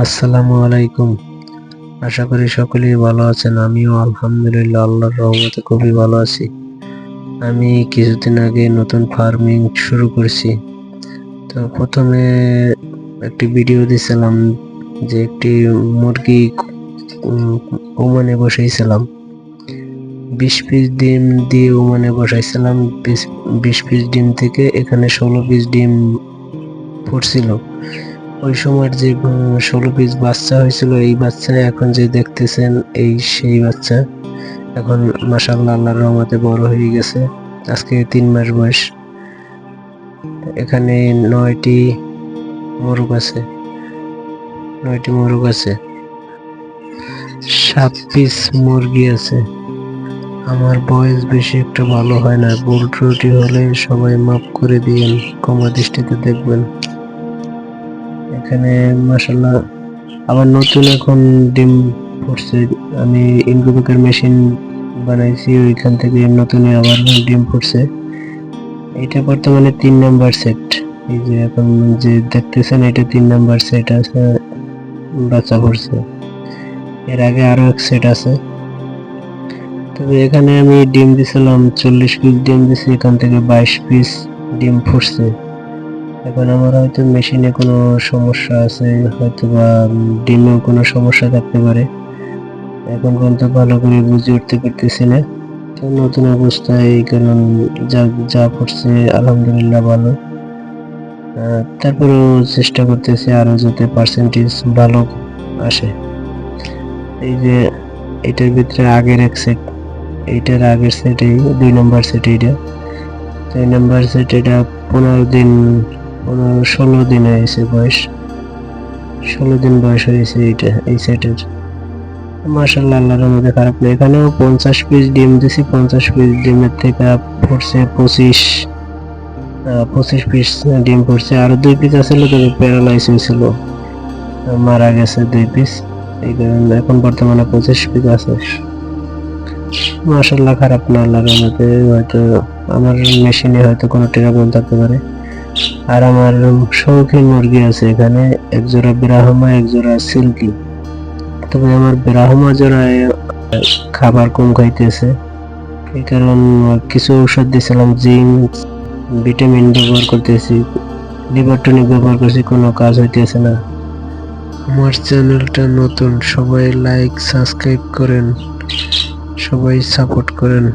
আসসালামু আলাইকুম। আশা করি সকলেই ভালো আছেন। আমিও আলহামদুলিল্লাহ আল্লাহর রহমতে খুবই ভালো আছি। আমি কিছুদিন আগে নতুন ফার্মিং শুরু করছি। তো প্রথমে একটি ভিডিও দিছিলাম যে একটি মুরগি ওমানে বসাইছিলাম। 20 পিস ডিম দিয়ে ওমানে বসাইছিলাম। 20 পিস ডিম থেকে এখানে 16 পিস ডিম ফুটছিল। ওই সময়ের যে 16 পিস বাচ্চা হয়েছিল, এই বাচ্চা এখন যে দেখতেছেন এই সেই বাচ্চা। এখন মাশাআল্লাহ আল্লাহর রহমতে বড় হয়ে গেছে। আজকে 3 মাস বয়স। এখানে 9টি মোরগ আছে। 7 পিস মুরগি আছে। আমার ভয়েস বেশি একটা ভালো হয় না, ভুল ত্রুটি হলে সবাই মাফ করে দিয়েন, ক্ষমা দৃষ্টিতে দেখবেন। এখানে মাশাআল্লাহ আবার নতুন এখন ডিম ফুটছে। আমি ইনকিউবেটর মেশিন বানাইছি, ওইখান থেকে নতুন আবার ডিম ফুটছে। এটা বর্তমানে 3 নাম্বার সেট। এই যে এখন যে দেখতেছেন এটা 3 নাম্বার সেট আছে, বাচ্চা ফুটছে। এর আগে আরো এক সেট আছে। তবে এখানে আমি ডিম দিছিলাম 40 পিস ডিম দিছি, এখান থেকে 22 পিস ডিম ফুটছে। এখন আমার হয়তো মেশিনে কোনো সমস্যা আছে, হয়তো বা ডিমেও কোনো সমস্যা থাকতে পারে। এখন পর্যন্ত ভালো করে বুঝে উঠতে পারতেছি না। তো নতুন অবস্থায় এই কারণ যা পড়ছে আলহামদুলিল্লাহ ভালো। তারপরেও চেষ্টা করতেছি আরো যাতে পার্সেন্টেজ ভালো আসে। এই যে এটার ভিতরে আগের এক সেট, এইটার আগের সেট, এই 2 নম্বর সেট। এইটা 2 নম্বর সেট। এটা 16 দিন হয়েছে বয়স। 16 দিন বয়স হয়েছে এই সেটের। মাশাআল্লাহ আল্লাহর রহমতে খারাপ না। এখানেও 50 পিস ডিম দিছি। 50 পিস ডিমের থেকে ফুটছে 25 পিস ডিম ফুটছে। আর 2 পিস আছিল, তবে প্যারালাইজ হয়েছিল, মারা গেছে 2 পিস। এই কারণে এখন বর্তমানে 25 পিস আছে। মাশাআল্লাহ খারাপ না আল্লাহর রহমতে। হয়তো আমার মেশিনে হয়তো কোনো টেরা বন্ধ থাকতে পারে। আর আমার শৌখিন মুরগি আছে এখানে, এক জোড়া ব্রাহ্মা, এক জোড়া সিল্কি। তবে আমার ব্রাহ্মা জোড়ায় খাবার কম খাইতেছে, এই কারণ কিছু ঔষধ দিয়েছিলাম, জিঙ্ক, ভিটামিন ব্যবহার করতেছি, লিভার টনিক ব্যবহার করছি, কোনো কাজ হইতেছে না। আমার চ্যানেলটা নতুন, সবাই লাইক সাবস্ক্রাইব করেন, সবাই সাপোর্ট করেন।